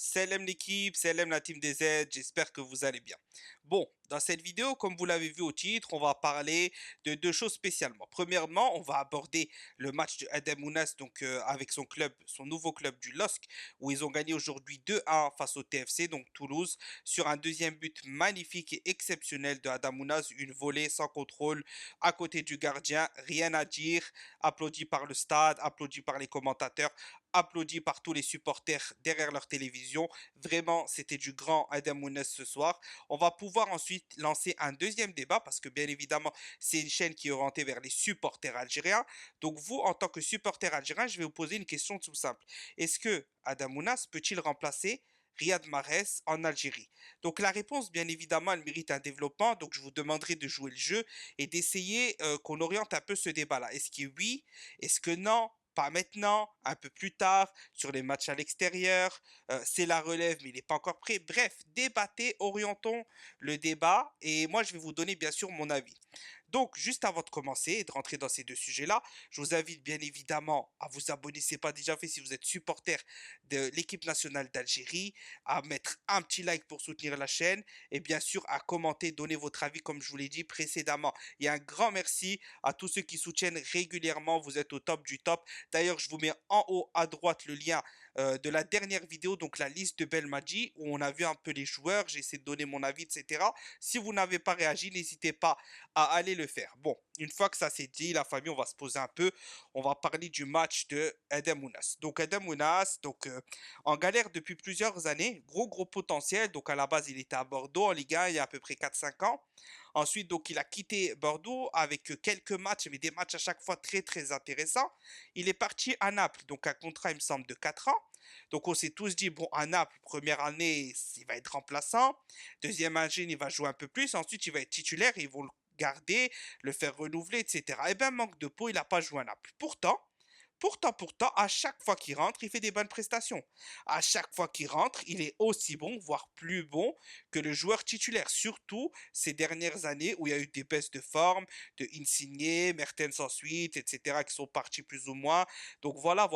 Salam l'équipe, salam la team des Z, j'espère que vous allez bien. Bon, dans cette vidéo, comme vous l'avez vu au titre, on va parler de deux choses spécialement. Premièrement, on va aborder le match de Adam Ounas donc, avec son club, son nouveau club du LOSC, où ils ont gagné aujourd'hui 2-1 face au TFC, donc Toulouse, sur un deuxième but magnifique et exceptionnel de Adam Ounas, une volée sans contrôle à côté du gardien, rien à dire, applaudi par le stade, applaudi par les commentateurs, applaudi par tous les supporters derrière leur télévision. Vraiment, c'était du grand Adam Ounes ce soir. On va pouvoir ensuite lancer un deuxième débat parce que bien évidemment, c'est une chaîne qui est orientée vers les supporters algériens. Donc vous, en tant que supporter algérien, je vais vous poser une question tout simple. Est-ce que Adam Ounas peut-il remplacer Riyad Mahrez en Algérie? Donc la réponse, bien évidemment, elle mérite un développement. Donc je vous demanderai de jouer le jeu et d'essayer qu'on oriente un peu ce débat-là. Est-ce que oui? Est-ce que non? Pas maintenant, un peu plus tard, sur les matchs à l'extérieur. C'est la relève, mais il n'est pas encore prêt. Bref, débattez, orientons le débat et moi je vais vous donner bien sûr mon avis. Donc, juste avant de commencer et de rentrer dans ces deux sujets-là, je vous invite bien évidemment à vous abonner, si ce n'est pas déjà fait, si vous êtes supporter de l'équipe nationale d'Algérie, à mettre un petit like pour soutenir la chaîne et bien sûr à commenter, donner votre avis comme je vous l'ai dit précédemment. Et un grand merci à tous ceux qui soutiennent régulièrement, vous êtes au top du top. D'ailleurs, je vous mets en haut à droite le lien de la dernière vidéo, donc la liste de Belmadi, où on a vu un peu les joueurs, j'ai essayé de donner mon avis, etc. Si vous n'avez pas réagi, n'hésitez pas à aller le faire. Bon, une fois que ça c'est dit, la famille, on va se poser un peu. On va parler du match de Adam Ounas. Donc Adam Ounas, en galère depuis plusieurs années, gros potentiel. Donc à la base, il était à Bordeaux en Ligue 1 il y a à peu près 4 5 ans. Ensuite, donc il a quitté Bordeaux avec quelques matchs, mais des matchs à chaque fois très intéressants. Il est parti à Naples, donc un contrat, il me semble, de 4 ans. Donc on s'est tous dit, bon, à Naples, première année, il va être remplaçant. Deuxième année, il va jouer un peu plus. Ensuite, il va être titulaire et ils vont le garder, le faire renouveler, etc. Et bien, manque de peau, il n'a pas joué à Naples. Pourtant, à chaque fois qu'il rentre, il fait des bonnes prestations. À chaque fois qu'il rentre, il est aussi bon, voire plus bon que le joueur titulaire. Surtout ces dernières années où il y a eu des baisses de forme, de Insigne, Mertens ensuite, etc., qui sont partis plus ou moins. Donc voilà.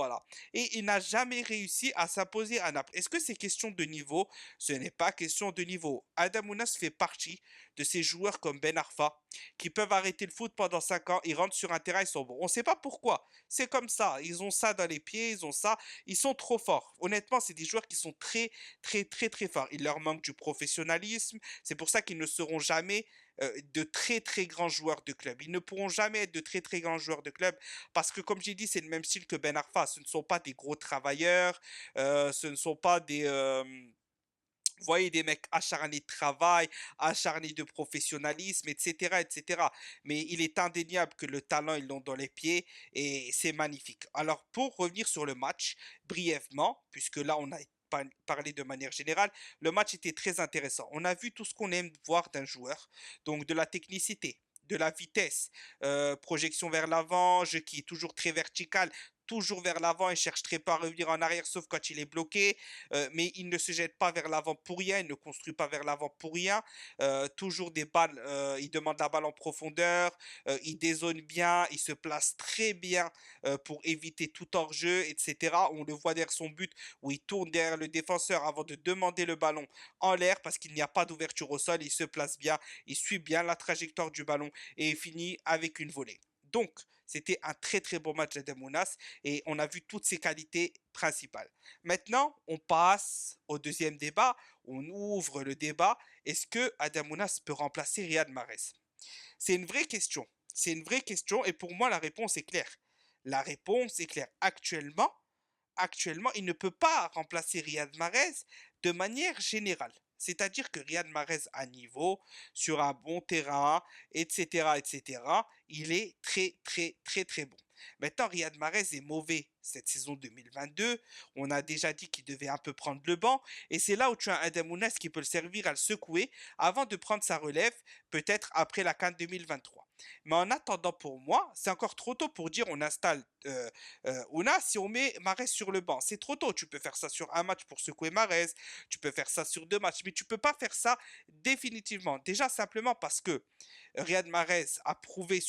Et il n'a jamais réussi à s'imposer à Naples. Est-ce que c'est question de niveau? Ce n'est pas question de niveau. Adam Ounas fait partie de ces joueurs comme Ben Arfa qui peuvent arrêter le foot pendant 5 ans, ils rentrent sur un terrain, ils sont bons. On ne sait pas pourquoi. C'est comme ça. Ils ont ça dans les pieds, ils ont ça. Ils sont trop forts. Honnêtement, c'est des joueurs qui sont très forts. Il leur manque du professionnalisme. C'est pour ça qu'ils ne seront jamais de très grands joueurs de club. Ils ne pourront jamais être de très grands joueurs de club parce que, comme j'ai dit, c'est le même style que Ben Arfa. Ce ne sont pas des gros travailleurs. Ce ne sont pas des. Vous voyez des mecs acharnés de travail, acharnés de professionnalisme, etc. Mais il est indéniable que le talent, ils l'ont dans les pieds et c'est magnifique. Alors, pour revenir sur le match, brièvement, puisque là, on a parlé de manière générale, le match était très intéressant. On a vu tout ce qu'on aime voir d'un joueur, donc de la technicité, de la vitesse, projection vers l'avant, jeu qui est toujours très vertical, toujours vers l'avant, il cherche très peu à revenir en arrière, sauf quand il est bloqué. Mais il ne se jette pas vers l'avant pour rien, il ne construit pas vers l'avant pour rien. Toujours des balles, il demande la balle en profondeur, il dézone bien, il se place très bien pour éviter tout hors-jeu, etc. On le voit derrière son but où il tourne derrière le défenseur avant de demander le ballon en l'air parce qu'il n'y a pas d'ouverture au sol, il se place bien, il suit bien la trajectoire du ballon et il finit avec une volée. Donc, c'était un très bon match d'Adem Ounas et on a vu toutes ses qualités principales. Maintenant, on passe au deuxième débat. On ouvre le débat. Est-ce que Adam Ounas peut remplacer Riyad Mahrez? C'est une vraie question. C'est une vraie question et pour moi, la réponse est claire. La réponse est claire. Actuellement, il ne peut pas remplacer Riyad Mahrez de manière générale. C'est-à-dire que Riyad Mahrez à niveau, sur un bon terrain, etc., il est très bon. Maintenant, Riyad Mahrez est mauvais cette saison 2022. On a déjà dit qu'il devait un peu prendre le banc. Et c'est là où tu as Adam Ounas qui peut le servir à le secouer avant de prendre sa relève, peut-être après la CAN 2023. Mais en attendant, pour moi, c'est encore trop tôt pour dire on installe Ounas si on met Mahrez sur le banc. C'est trop tôt. Tu peux faire ça sur un match pour secouer Mahrez. Tu peux faire ça sur 2 matchs. Mais tu peux pas faire ça définitivement. Déjà simplement parce que Riyad Mahrez a prouvé,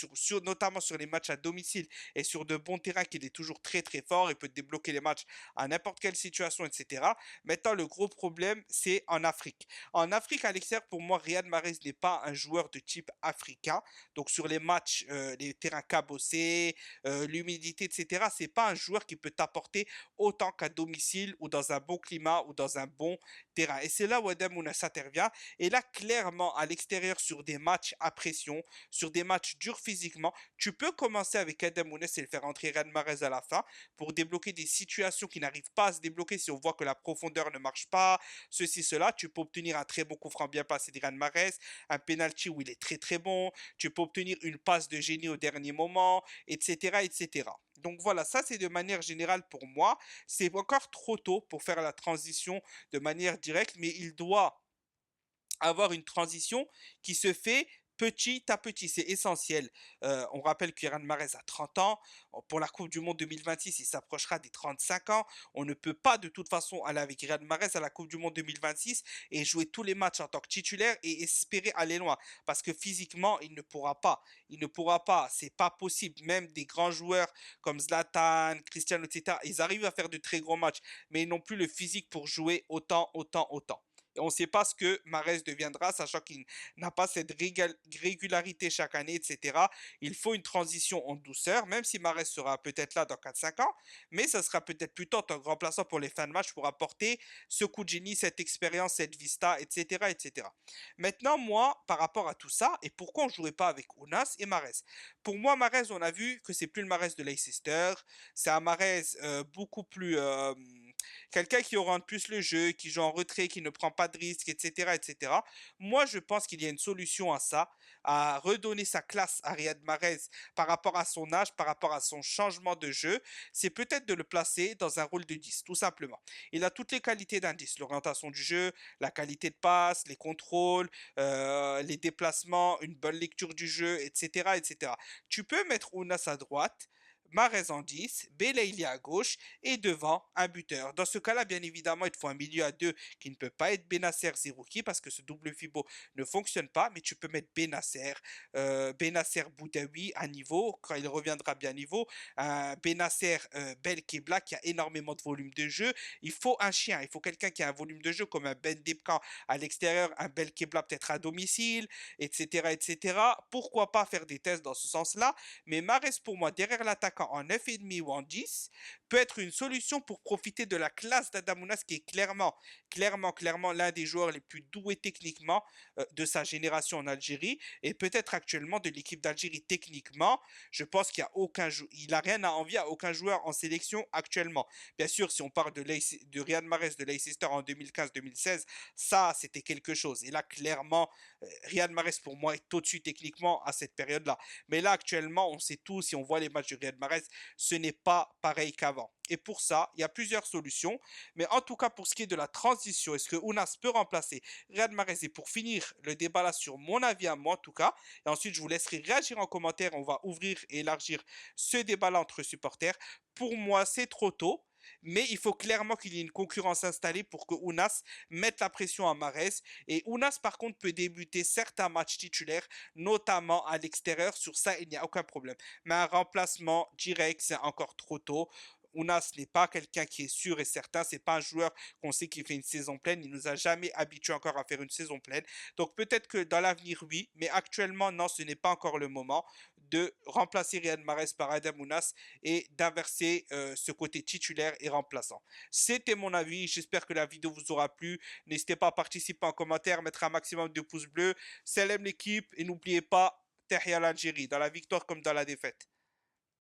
notamment sur les matchs à domicile et sur de bons terrains, qu'il est toujours très fort, il peut te débloquer les matchs à n'importe quelle situation, etc. Maintenant, le gros problème, c'est en Afrique. En Afrique, à l'extérieur, pour moi, Riyad Mahrez n'est pas un joueur de type africain. Donc, sur les matchs, les terrains cabossés, l'humidité, etc., c'est pas un joueur qui peut t'apporter autant qu'à domicile ou dans un bon climat ou dans un bon terrain. Et c'est là où Adem Ounas intervient. Et là, clairement, à l'extérieur, sur des matchs à pression, sur des matchs durs physiquement, tu peux commencer avec Adem Ounas et le faire entrer Riyad Mahrez à la fin pour débloquer des situations qui n'arrivent pas à se débloquer si on voit que la profondeur ne marche pas, ceci, cela. Tu peux obtenir un très bon coup franc bien placé de Riyad Mahrez, un penalty où il est très très bon, tu peux obtenir une passe de génie au dernier moment, etc. etc. Donc voilà, ça c'est de manière générale pour moi. C'est encore trop tôt pour faire la transition de manière directe, mais il doit avoir une transition qui se fait petit à petit, c'est essentiel. On rappelle qu'Iran Mahrez a 30 ans. Pour la Coupe du Monde 2026, il s'approchera des 35 ans. On ne peut pas de toute façon aller avec Iran Mahrez à la Coupe du Monde 2026 et jouer tous les matchs en tant que titulaire et espérer aller loin. Parce que physiquement, il ne pourra pas. Il ne pourra pas. C'est pas possible. Même des grands joueurs comme Zlatan, Cristiano, etc., ils arrivent à faire de très gros matchs, mais ils n'ont plus le physique pour jouer autant, autant, autant. Et on ne sait pas ce que Mahrez deviendra, sachant qu'il n'a pas cette régularité chaque année, etc. Il faut une transition en douceur, même si Mahrez sera peut-être là dans 4-5 ans, mais ça sera peut-être plutôt en tant que remplaçant pour les fins de match pour apporter ce coup de génie, cette expérience, cette vista, etc., etc. Maintenant, moi, par rapport à tout ça, et pourquoi on ne jouerait pas avec Ounas et Mahrez? Pour moi, Mahrez, on a vu que c'est plus le Mahrez de Leicester, c'est un Mahrez beaucoup plus quelqu'un qui oriente plus le jeu, qui joue en retrait, qui ne prend pas de risques, etc., etc. Moi, je pense qu'il y a une solution à ça, à redonner sa classe à Riyad Mahrez par rapport à son âge, par rapport à son changement de jeu. C'est peut-être de le placer dans un rôle de 10, tout simplement. Il a toutes les qualités d'un 10, l'orientation du jeu, la qualité de passe, les contrôles, les déplacements, une bonne lecture du jeu, etc., etc. Tu peux mettre Ounas à droite, Mahrez en 10, Belaïli à gauche et devant un buteur. Dans ce cas-là, bien évidemment, il te faut un milieu à deux qui ne peut pas être Benasser Zerouki parce que ce double fibo ne fonctionne pas, mais tu peux mettre Benasser, Benasser Boudaoui à niveau, quand il reviendra bien à niveau, un Benasser Belkebla qui a énormément de volume de jeu. Il faut un chien, il faut quelqu'un qui a un volume de jeu comme un Ben Debkan à l'extérieur, un Belkebla peut-être à domicile, etc., etc. Pourquoi pas faire des tests dans ce sens-là? Mais Mahrez, pour moi, derrière l'attaquant en 9,5 ou en 10, peut être une solution pour profiter de la classe d'Adamounas qui est clairement l'un des joueurs les plus doués techniquement de sa génération en Algérie et peut-être actuellement de l'équipe d'Algérie techniquement. Je pense qu'il y a aucun il a rien à envier à aucun joueur en sélection actuellement. Bien sûr, si on parle de Riyad Mahrez de Leicester en 2015-2016, ça c'était quelque chose. Et là, clairement, Riyad Mahrez pour moi est au-dessus techniquement à cette période-là. Mais là, actuellement, on sait tous, si on voit les matchs de Riyad Mahrez, ce n'est pas pareil qu'avant. Et pour ça, il y a plusieurs solutions. Mais en tout cas, pour ce qui est de la transition, est-ce que Ounas peut remplacer Riyad Mahrez? Et pour finir le débat là sur mon avis à moi en tout cas, et ensuite je vous laisserai réagir en commentaire, on va ouvrir et élargir ce débat là entre supporters. Pour moi, c'est trop tôt. Mais il faut clairement qu'il y ait une concurrence installée pour que Ounas mette la pression à Mahrez. Et Ounas, par contre, peut débuter certains matchs titulaires, notamment à l'extérieur. Sur ça, il n'y a aucun problème. Mais un remplacement direct, c'est encore trop tôt. Ounas n'est pas quelqu'un qui est sûr et certain. C'est pas un joueur qu'on sait qui fait une saison pleine. Il nous a jamais habitués encore à faire une saison pleine. Donc peut-être que dans l'avenir, oui. Mais actuellement, non, ce n'est pas encore le moment de remplacer Riyad Mahrez par Adem Ounas et d'inverser ce côté titulaire et remplaçant. C'était mon avis. J'espère que la vidéo vous aura plu. N'hésitez pas à participer en commentaire, mettre un maximum de pouces bleus. Salam l'équipe et n'oubliez pas, Tahia l'Algérie, dans la victoire comme dans la défaite.